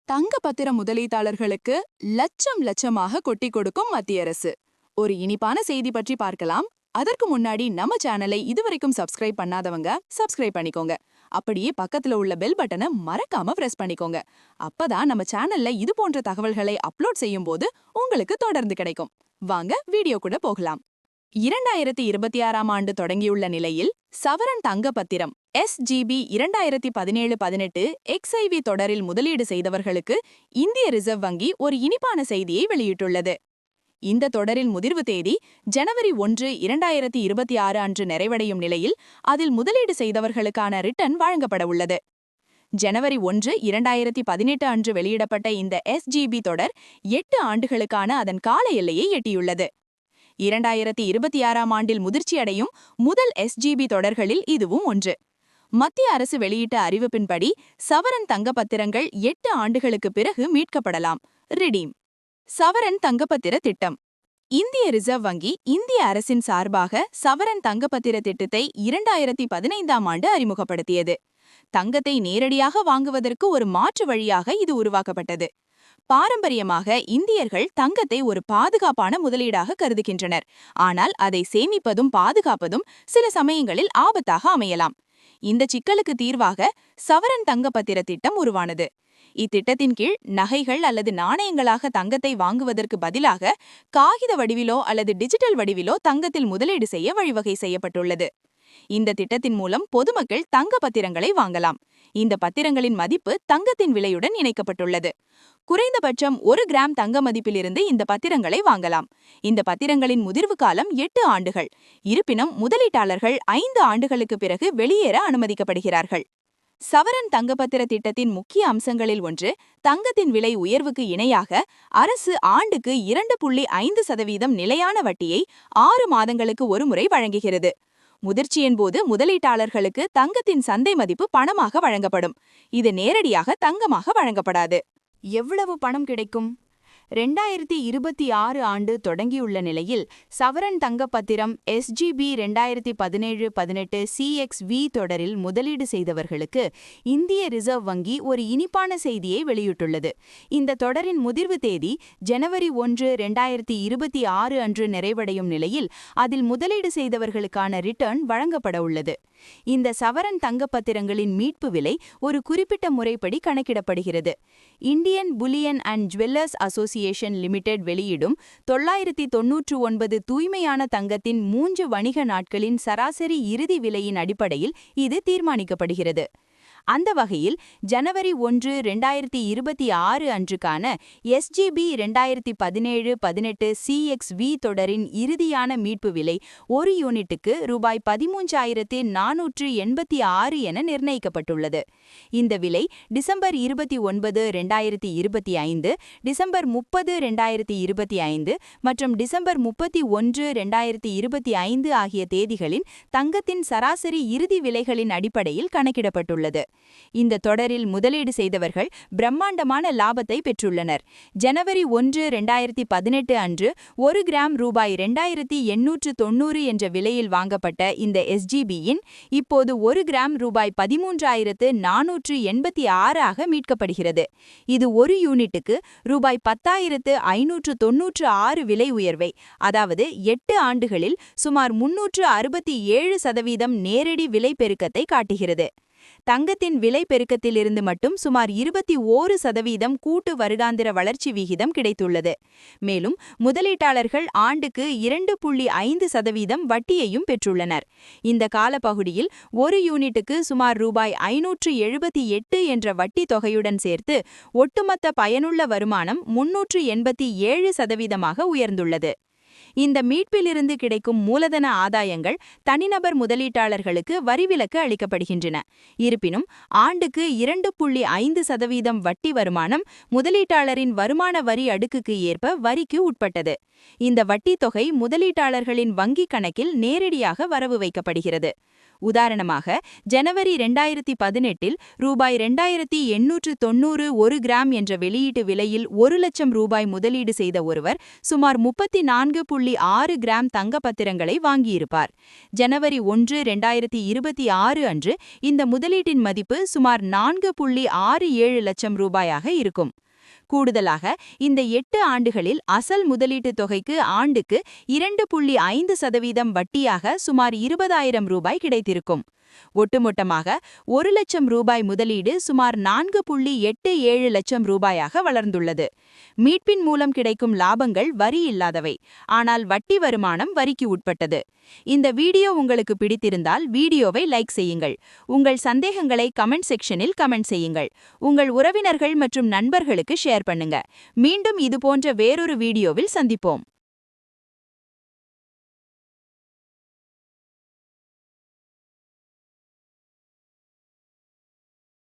தங்க பத்திர முதலீட்டாளர்களுக்கு லட்சம் லட்சமாக கொட்டி கொடுக்கும் மத்திய அரசு. ஒரு இனிப்பான செய்தி பற்றி பார்க்கலாம். அதற்கு முன்னாடி நம்ம சேனலை இதுவரைக்கும் சப்ஸ்கிரைப் பண்ணாதவங்க சப்ஸ்கிரைப் பண்ணிக்கோங்க. அப்படியே பக்கத்துல உள்ள பெல் பட்டனை மறக்காம பிரஸ் பண்ணிக்கோங்க. அப்பதான் நம்ம சேனல்ல இது போன்ற தகவல்களை அப்லோட் செய்யும் போது உங்களுக்கு தொடர்ந்து கிடைக்கும். வாங்க வீடியோ கூட போகலாம். 2026ஆம் ஆண்டு தொடங்கியுள்ள நிலையில் சவரன் தங்க பத்திரம் SGB 2017-18 XIV தொடரில் முதலீடு செய்தவர்களுக்கு இந்திய ரிசர்வ் வங்கி ஒரு இனிப்பான செய்தியை வெளியிட்டுள்ளது. இந்த தொடரின் முதிர்வு தேதி ஜனவரி 1, 2026 அன்று நிறைவடையும் நிலையில் அதில் முதலீடு செய்தவர்களுக்கான ரிட்டர்ன் வழங்கப்பட உள்ளது. ஜனவரி 1, 2018 அன்று வெளியிடப்பட்ட இந்த SGB தொடர் 8 ஆண்டுகளுக்கான அதன் கால எல்லையை எட்டியுள்ளது. 2026ஆம் ஆண்டில் முதிர்ச்சியடையும் முதல் SGB தொடர்களில் இதுவும் ஒன்று. மத்திய அரசு வெளியிட்ட அறிவிப்பின்படி சவரன் தங்கப்பத்திரங்கள் 8 ஆண்டுகளுக்கு பிறகு மீட்கப்படலாம். ரிடீம் சவரன் தங்கப்பத்திர திட்டம். இந்திய ரிசர்வ் வங்கி இந்திய அரசின் சார்பாக சவரன் தங்கப்பத்திர திட்டத்தை 2015ஆம் ஆண்டு அறிமுகப்படுத்தியது. தங்கத்தை நேரடியாக வாங்குவதற்கு ஒரு மாற்று வழியாக இது உருவாக்கப்பட்டது. பாரம்பரியமாக இந்தியர்கள் தங்கத்தை ஒரு பாதுகாப்பான முதலீடாக கருதுகின்றனர். ஆனால் அதை சேமிப்பதும் பாதுகாப்பதும் சில சமயங்களில் ஆபத்தாக அமையலாம். இந்த சிக்கலுக்கு தீர்வாக சவரன் தங்கப்பத்திர திட்டம் உருவானது. இத்திட்டத்தின் கீழ் நகைகள் அல்லது நாணயங்களாக தங்கத்தை வாங்குவதற்கு பதிலாக காகித வடிவிலோ அல்லது டிஜிட்டல் வடிவிலோ தங்கத்தில் முதலீடு செய்ய வழிவகை செய்யப்பட்டுள்ளது. இந்த திட்டத்தின் மூலம் பொதுமக்கள் தங்க பத்திரங்களை வாங்கலாம். இந்த பத்திரங்களின் மதிப்பு தங்கத்தின் விலையுடன் இணைக்கப்பட்டுள்ளது. குறைந்தபட்சம் 1 கிராம் தங்க மதிப்பிலிருந்து இந்த பத்திரங்களை வாங்கலாம். இந்த பத்திரங்களின் முதிர்வு காலம் 8 ஆண்டுகள். இருப்பினும் முதலீட்டாளர்கள் 5 ஆண்டுகளுக்கு பிறகு வெளியேற அனுமதிக்கப்படுகிறார்கள். சவரன் தங்கப்பத்திர திட்டத்தின் முக்கிய அம்சங்களில் ஒன்று, தங்கத்தின் விலை உயர்வுக்கு இணையாக அரசு ஆண்டுக்கு 2.5% நிலையான வட்டியை 6 மாதங்களுக்கு ஒருமுறை வழங்குகிறது. முதிர்ச்சியின் போது முதலீட்டாளர்களுக்கு தங்கத்தின் சந்தை மதிப்பு பணமாக வழங்கப்படும். இது நேரடியாக தங்கமாக வழங்கப்படாது. எவ்வளவு பணம் கிடைக்கும்? 2026 ஆண்டு தொடங்கியுள்ள நிலையில் சவரன் தங்கப்பத்திரம் SGB 2017-18 CXV தொடரில் முதலீடு செய்தவர்களுக்கு இந்திய ரிசர்வ் வங்கி ஒரு இனிப்பான செய்தியை வெளியிட்டுள்ளது. இந்த தொடரின் முதிர்வு தேதி ஜனவரி 1, 2026 அன்று நிறைவடையும் நிலையில் அதில் முதலீடு செய்தவர்களுக்கான ரிட்டர்ன் வழங்கப்பட உள்ளது. இந்த சவரன் தங்கப்பத்திரங்களின் மீட்பு விலை ஒரு குறிப்பிட்ட முறைப்படி கணக்கிடப்படுகிறது. Indian bullion and jewellers association limited வெளியிடும் 999 தூய்மையான தங்கத்தின் 3 வணிக நாட்களின் சராசரி இறுதி விலையின் அடிப்படையில் இது தீர்மானிக்கப்படுகிறது. அந்த வகையில் ஜனவரி 1, 2026 அன்றுக்கான SGB 2017-18 CXV தொடரின் இறுதியான மீட்பு விலை ஒரு யூனிட்டுக்கு ரூபாய் 13,486 என நிர்ணயிக்கப்பட்டுள்ளது. இந்த விலை டிசம்பர் 29, 2025, டிசம்பர் 30, 2025 மற்றும் டிசம்பர் 31, 2025 ஆகிய தேதிகளின் தங்கத்தின் சராசரி இறுதி விலைகளின் அடிப்படையில் கணக்கிடப்பட்டுள்ளது. இந்த தொடரில் முதலீடு செய்தவர்கள் பிரம்மாண்டமான லாபத்தை பெற்றுள்ளனர். ஜனவரி 1, 2018 அன்று 1 கிராம் ரூபாய் 2890 என்ற விலையில் வாங்கப்பட்ட இந்த SGB-யின் இப்போது 1 கிராம் ரூபாய் 13,486 ஆக மீட்கப்படுகிறது. இது ஒரு யூனிட்டுக்கு ரூபாய் 10,596 விலை உயர்வை, அதாவது 8 ஆண்டுகளில் சுமார் 367% நேரடி விலை பெருக்கத்தை காட்டுகிறது. தங்கத்தின் விலை பெருக்கத்திலிருந்து மட்டும் சுமார் 21% கூட்டு வருடாந்திர வளர்ச்சி விகிதம் கிடைத்துள்ளது. மேலும் முதலீட்டாளர்கள் ஆண்டுக்கு 2.5% வட்டியையும் பெற்றுள்ளனர். இந்த காலப்பகுதியில் ஒரு யூனிட்டுக்கு சுமார் ரூபாய் 578 என்ற வட்டி தொகையுடன் சேர்த்து ஒட்டுமொத்த பயனுள்ள வருமானம் 387% உயர்ந்துள்ளது. இந்த மீட்பிலிருந்து கிடைக்கும் மூலதன ஆதாயங்கள் தனிநபர் முதலீட்டாளர்களுக்கு வரிவிலக்கு அளிக்கப்படுகின்றன. இருப்பினும் ஆண்டுக்கு 2.5% வட்டி வருமானம் முதலீட்டாளரின் வருமான வரி அடுக்குக்கு ஏற்ப வரிக்கு உட்பட்டது. இந்த வட்டி தொகை முதலீட்டாளர்களின் வங்கிக் கணக்கில் நேரடியாக வரவு வைக்கப்படுகிறது. உதாரணமாக, ஜனவரி 2018இல் ரூபாய் 2890 1 கிராம் என்ற வெளியீட்டு விலையில் 1 லட்சம் ரூபாய் முதலீடு செய்த ஒருவர் சுமார் 34.6 கிராம் தங்க பத்திரங்களை வாங்கியிருப்பார். ஜனவரி 1, 2026 அன்று இந்த முதலீட்டின் மதிப்பு சுமார் 4.67 லட்சம் ரூபாயாக இருக்கும். கூடுதலாக, இந்த 8 ஆண்டுகளில் அசல் முதலீட்டுத் தொகைக்கு ஆண்டுக்கு 2.5% வட்டியாக சுமார் 20,000 ரூபாய் கிடைத்திருக்கும். ஒட்டுமொத்தமாக 1 லட்சம் ரூபாய் முதலீடு சுமார் 4.87 லட்சம் ரூபாயாக வளர்ந்துள்ளது. மீட்பின் மூலம் கிடைக்கும் லாபங்கள் வரி இல்லாதவை, ஆனால் வட்டி வருமானம் வரிக்கு உட்பட்டது. இந்த வீடியோ உங்களுக்கு பிடித்திருந்தால் வீடியோவை லைக் செய்யுங்கள். உங்கள் சந்தேகங்களை கமெண்ட் செக்ஷனில் கமெண்ட் செய்யுங்கள். உங்கள் உறவினர்கள் மற்றும் நண்பர்களுக்கு ஷேர் பண்ணுங்க. மீண்டும் இதுபோன்ற வேறொரு வீடியோவில் சந்திப்போம்.